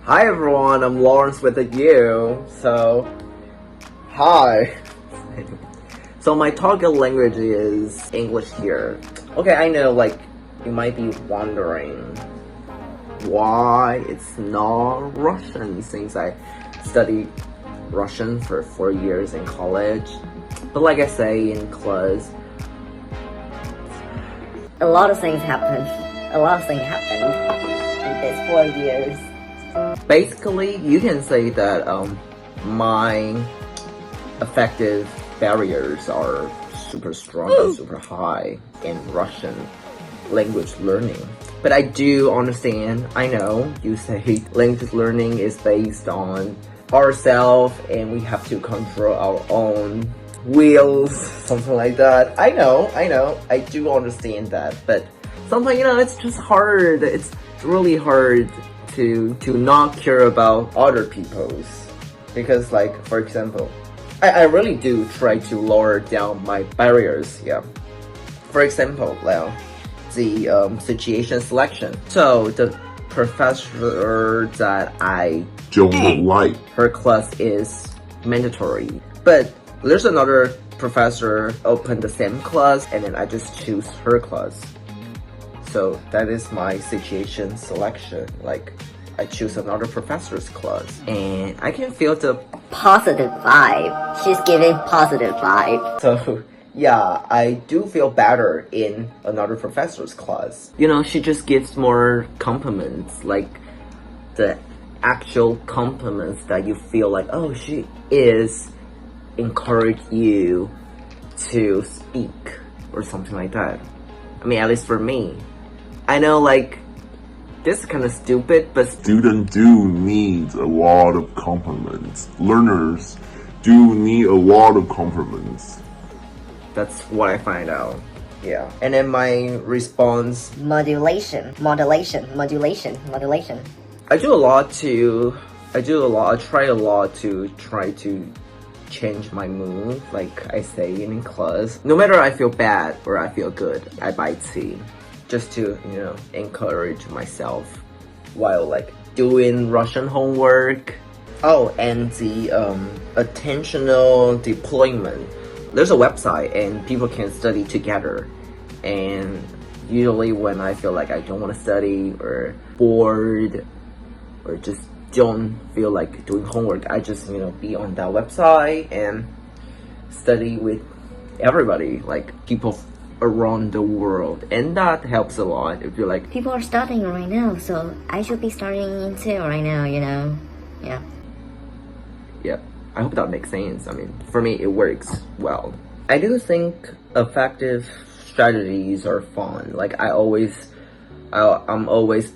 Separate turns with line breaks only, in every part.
Hi everyone, I'm Lawrence with a U. Hi. So my target language is English here. Okay, I know, like, you might be wondering why it's not Russian since I studied Russian for 4 years in college. But like I say in class,
a lot of things happened. In these 4 years.
basically you can say that my affective barriers are super strong and super high in Russian language learning. But I do understand, I know you say language learning is based on ourselves and we have to control our own wheels, something like that. I know, I do understand that, but sometimes, it's just hard. It's really hard to not care about other people's, because, like, for example, I really do try to lower down my barriers. Yeah, for example, well, the situation selection. So the professor that I
don't like,
her class is mandatory, but there's another professor open the same class and then I just choose her class. So that is my situation selection. Like, I choose another professor's class and I can feel the
positive vibe. She's giving positive vibe.
So yeah, I do feel better in another professor's class. She just gives more compliments, like the actual compliments that you feel like, oh, she is encourage you to speak or something like that. I mean, at least for me. I know, like, this is kind of stupid, but
students do need a lot of compliments. Learners do need a lot of compliments.
that's what I find out. Yeah. And then my response,
Modulation. I
try to change my mood, like I say in class. No matter I feel bad or I feel good, I buy tea just to, encourage myself while, like, doing Russian homework. Oh, and the attentional deployment. There's a website and people can study together, and usually when I feel like I don't want to study or bored or just don't feel like doing homework, I just, be on that website and study with everybody, like people around the world, and that helps a lot. If you're like,
people are studying right now, so I should be studying too right now, Yeah.
Yep. I hope that makes sense. I mean, for me, it works well. I do think effective strategies are fun. Like, I'm always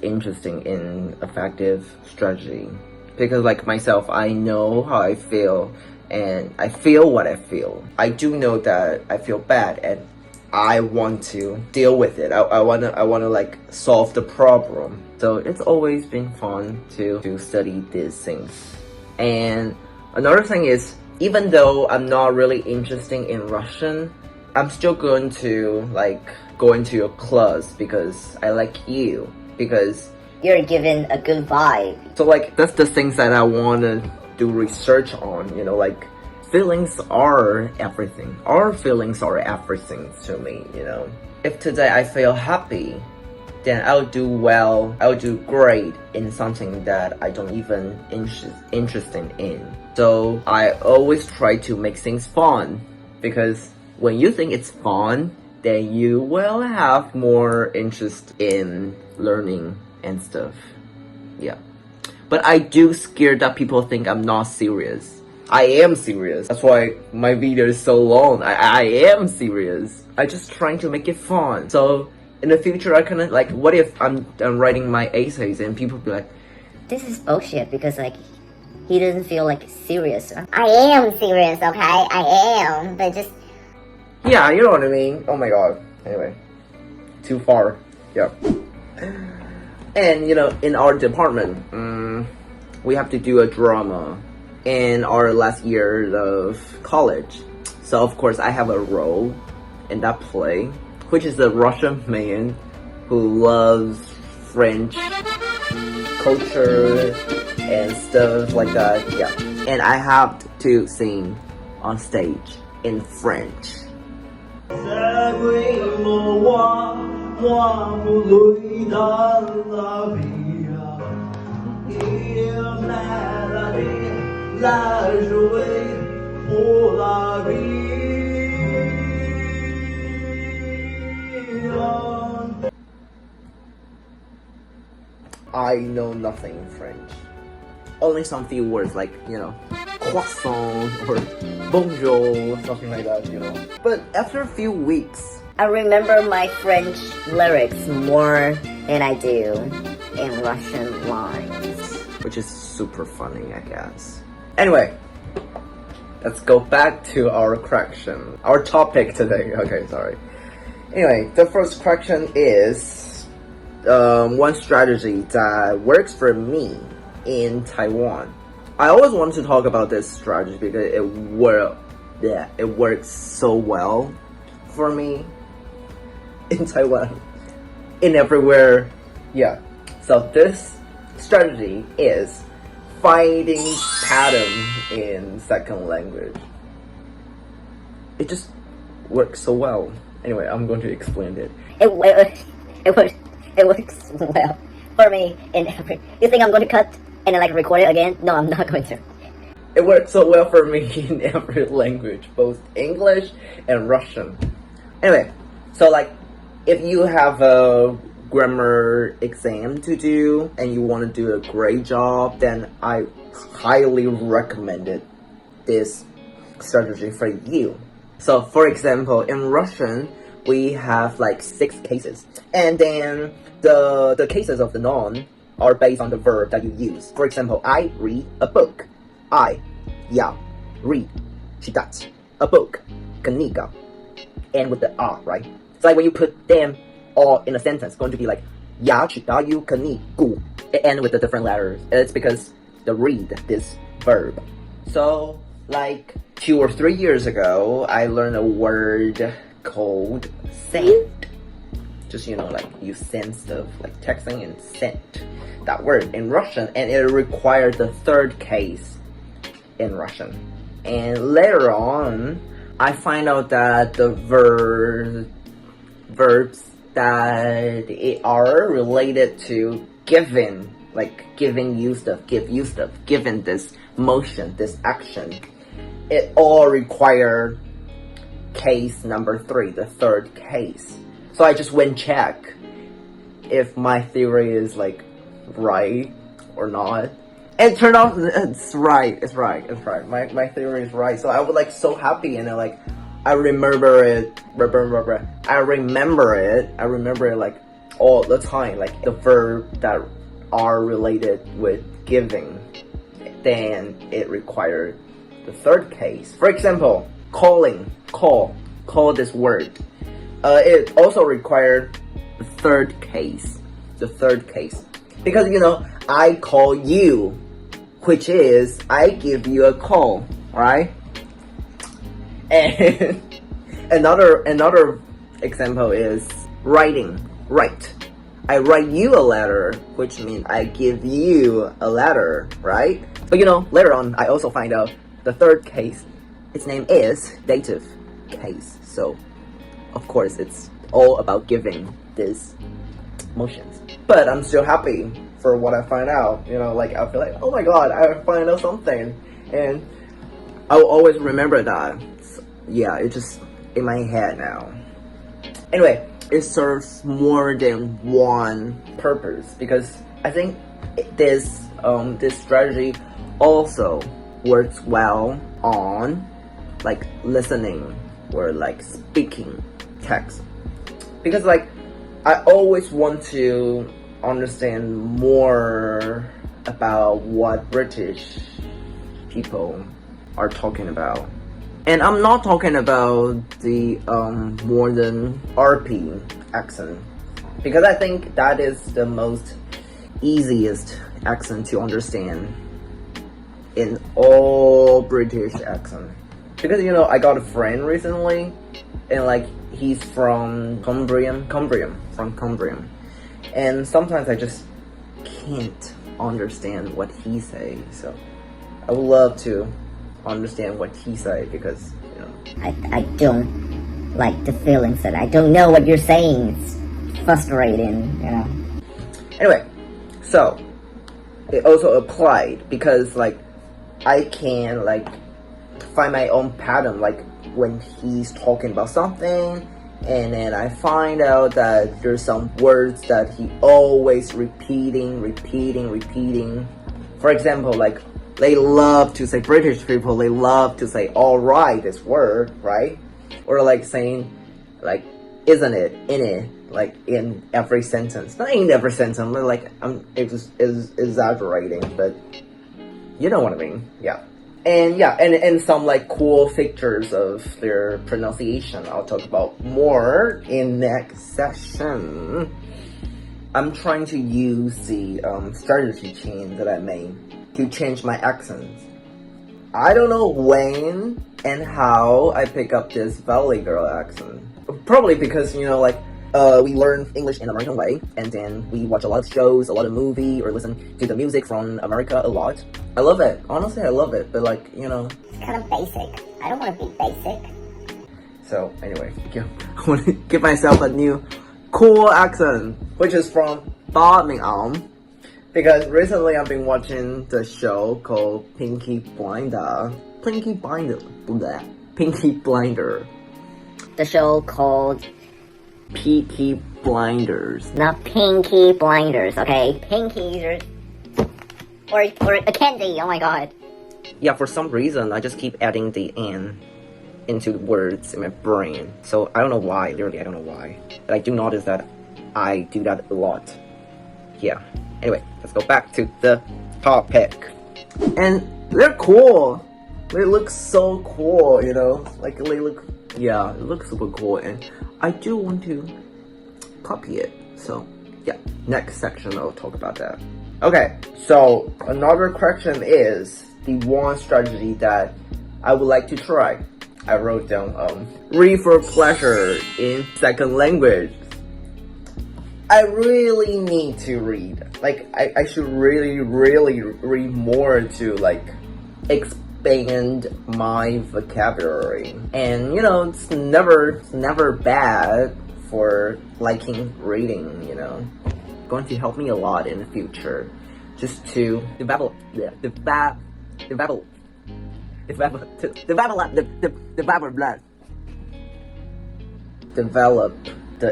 interested in effective strategy because, like myself, I know how I feel and I feel what I feel. I do know that I feel bad and I want to deal with it. I wanna like solve the problem. So it's always been fun to study these things. And another thing is, even though I'm not really interested in Russian, I'm still going to, like, go into your class because I like you, because
you're giving a good vibe.
So, like, that's the things that I want to do research on, like, feelings are everything. Our feelings are everything to me, If today I feel happy, then I'll do well, I'll do great in something that I don't even interested in. So I always try to make things fun, because when you think it's fun, then you will have more interest in learning and stuff. Yeah. But I do scare that people think I'm not serious. I am serious. That's why my video is so long. I am serious. I just trying to make it fun. So in the future, I kind of, like, what if I'm writing my essays and people be like,
this is bullshit, because, like, he doesn't feel, like, serious. I am serious, okay? I am, but just...
yeah, you know what I mean? Oh my god. Anyway. Too far. Yeah. And, in our department, we have to do a drama in our last year of college. So, of course, I have a role in that play, which is a Russian man who loves French culture and stuff like that. Yeah, and I have to sing on stage in French. I know nothing in French. Only some few words like, you know, croissant or bonjour, something like that, you know. But after a few weeks,
I remember my French lyrics more than I do in Russian lines.
which is super funny, I guess. Anyway, let's go back to our correction. Our topic today. Okay, sorry. Anyway, the first correction is one strategy that works for me in Taiwan. I always wanted to talk about this strategy because it works so well for me in Taiwan, in everywhere. Yeah. So this strategy is finding pattern in second language. It just works so well. Anyway, I'm going to explain it.
It works well for me in every. You think I'm going to cut and then like record it again? No, I'm not going to.
It works so well for me in every language, both English and Russian. Anyway, so like if you have a grammar exam to do and you want to do a great job, then I highly recommend this strategy for you. So for example, in Russian, we have like 6 cases. And then the cases of the noun are based on the verb that you use. For example, I read a book. Я read, читать, a book, книга. And with the R, right? It's like when you put them all in a sentence, it's going to be like я читаю книгу. It ends with the different letters. It's because the read, this verb. So like 2 or 3 years ago, I learned a word called send. Just, you know, like you send stuff, like texting and send. That word in Russian, and it required the 3rd case in Russian. And later on, I find out that the verbs that are related to giving, like giving you stuff, give you stuff, given this motion, this action, it all require case number 3, the 3rd case. So I just went check if my theory is like right or not. And it turned out it's right. My theory is right. So I was like so happy, and like I remember it like all the time, like the verb that are related with giving. Then it required the 3rd case. For example, calling, call this word. It also required the 3rd case. The 3rd case. Because, you know, I call you, which is I give you a call, right? And another example is writing, write. I write you a letter, which means I give you a letter, right? But you know, later on, I also find out the 3rd case, its name is dative case. So, of course, it's all about giving these motions. But I'm still happy for what I find out. You know, like I feel like, oh my god, I find out something, and I will always remember that. So, yeah, it's just in my head now. Anyway, it serves more than one purpose, because I think this strategy also works well on like listening or like speaking text, because like I always want to understand more about what British people are talking about. And I'm not talking about the more than RP accent, because I think that is the most easiest accent to understand in all British accent. Because, you know, I got a friend recently, and like he's from Cumbrian, and sometimes I just can't understand what he say. So I would love to understand what he say because
I don't like the feelings that I don't know what you're saying. It's frustrating, you know.
Anyway, so it also applied because like I can like find my own pattern, like when he's talking about something and then I find out that there's some words that he always repeating. For example, like they love to say, British people, they love to say alright, this word, right? Or like saying like isn't it, in it, like in every sentence. Not in every sentence, but like I'm exaggerating, but you know what I mean, yeah. And yeah, and some like cool features of their pronunciation I'll talk about more in next session. I'm trying to use the strategy chain that I made to change my accents. I don't know when and how I pick up this Valley Girl accent. Probably because, you know, like, we learn English in American way, and then we watch a lot of shows, a lot of movie, or listen to the music from America a lot. I love it. Honestly, I love it. But like, you know,
It's kind of basic. I don't want to be basic.
So anyway, yeah, I want to give myself a new cool accent, which is from Birmingham. Because recently I've been watching the show called Peaky Blinder. Peaky Blinder.
The show called
Peaky Blinders.
not Pinky Blinders, okay? Pinkies or a candy. Oh my god.
Yeah, for some reason I just keep adding the N into words in my brain. So I don't know why, literally I don't know why. But I do notice that I do that a lot. Yeah. Anyway, let's go back to the topic. And they're cool. They look so cool, you know? Like they look, yeah, it looks super cool, and I do want to copy it. So yeah, next section I'll talk about that. Okay, so another question is the one strategy that I would like to try. I wrote down read for pleasure in second language. I really need to read. Like I should really read more to like expand my vocabulary. And you know, it's never bad for liking reading, you know. Going to help me a lot in the future. Just to develop the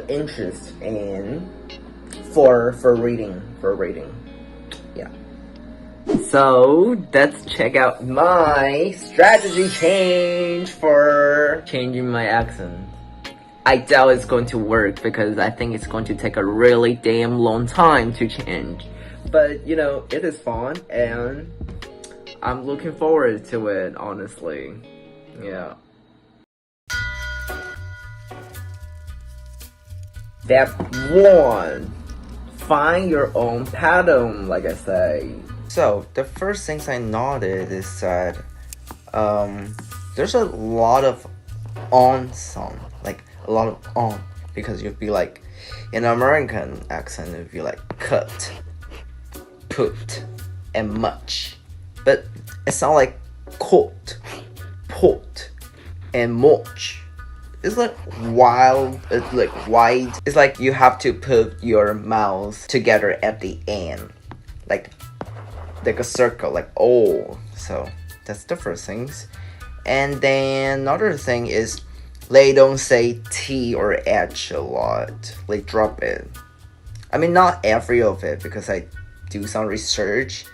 interest in for reading. Yeah. So let's check out my strategy change for changing my accent. I doubt it's going to work because I think it's going to take a really damn long time to change. But you know, it is fun and I'm looking forward to it, honestly. Yeah. Step 1. Find your own pattern, like I say. So, the first things I noted is that there's a lot of on sound. Like, a lot of on. Because you'd be like, in American accent, it'd be like cut, put, and much. But it sounds like caught, put, and much. It's like wild, it's like wide. It's like you have to put your mouth together at the end. Like a circle, like oh. So that's the first things. And then another thing is they don't say T or H a lot. They drop it. I mean, not every of it because I do some research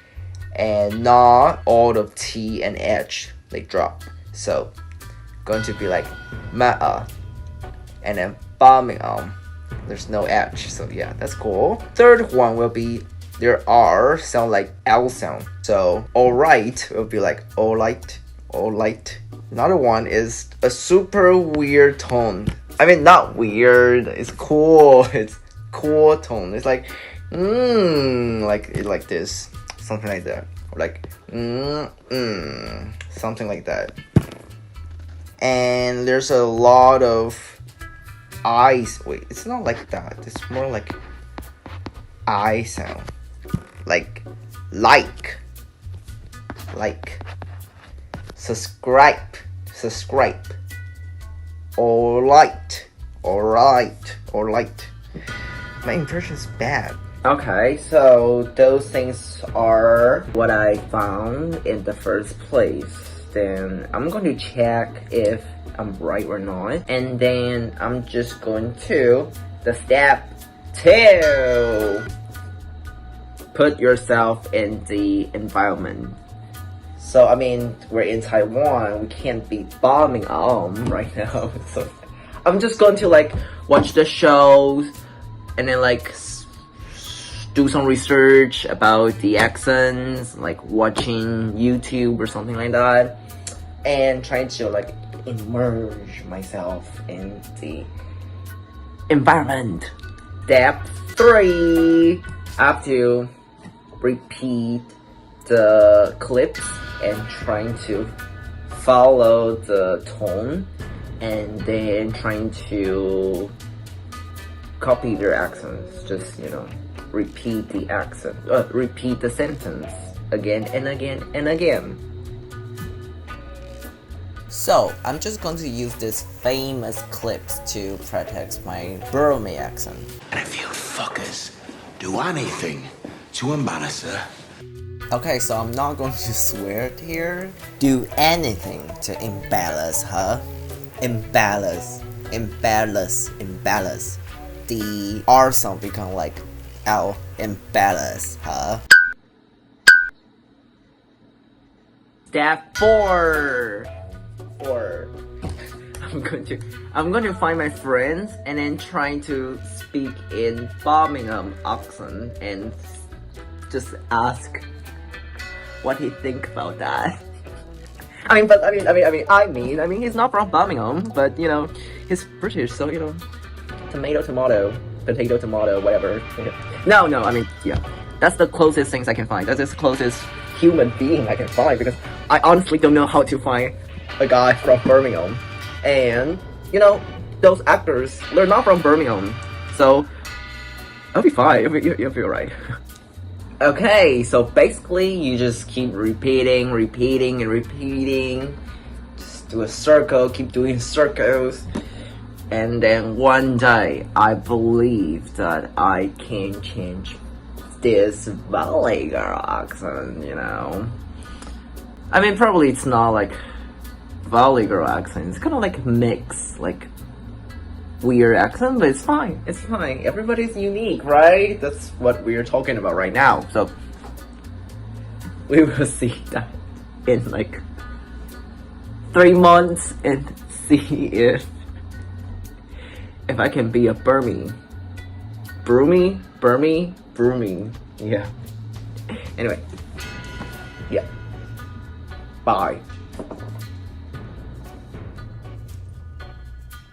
and not all of T and H they drop. So going to be like Ma'a, and then Birmingham. There's no H, so yeah, that's cool. Third one will be their R sound like L sound. So alright will be like alright. Another one is a super weird tone. I mean, not weird. It's cool. It's cool tone. It's like like this, something like that, or like something like that. And there's a lot of eyes. Wait, it's not like that. It's more like I sound. Like like, subscribe, alright. My impression's bad. Okay, so those things are what I found in the first place. Then I'm going to check if I'm right or not, and then I'm just going to the step 2. Put yourself in the environment. So I mean, we're in Taiwan, we can't be bombing right now. So I'm just going to like watch the shows and then like do some research about the accents, like watching YouTube or something like that, and trying to like immerse myself in the environment. Step 3, I have to repeat the clips and trying to follow the tone, and then trying to copy their accents. Just, you know, repeat the accent, repeat the sentence again and again and again. So, I'm just going to use these famous clips to practice my Brummie accent.
And if you fuckers do anything to embarrass her.
Okay, so I'm not going to swear it here. Do anything to embarrass her. Embarrass. The R sound become like L. Embarrass her. Step 4. I'm going to find my friends and then trying to speak in Birmingham accent and just ask what he think about that. I mean, he's not from Birmingham, but you know, he's British, so you know, tomato, potato, whatever. No, I mean, yeah, that's the closest things I can find. That's the closest human being I can find, because I honestly don't know how to find a guy from Birmingham. And you know, those actors, they're not from Birmingham, so I'll be fine. You'll be alright. Okay, so basically you just keep repeating. Just do a circle, keep doing circles. And then one day, I believe that I can change this Valley Girl accent, you know. I mean, probably it's not like Valley Girl accent. It's kind of like mix, like weird accent, but it's fine. Everybody's unique, right? That's what we're talking about right now. So we will see that in like 3 months and see if I can be a Brummie. Yeah. Anyway. Yeah. Bye.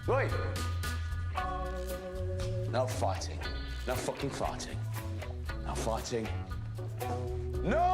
Right. No fighting. No fucking fighting. No fighting. No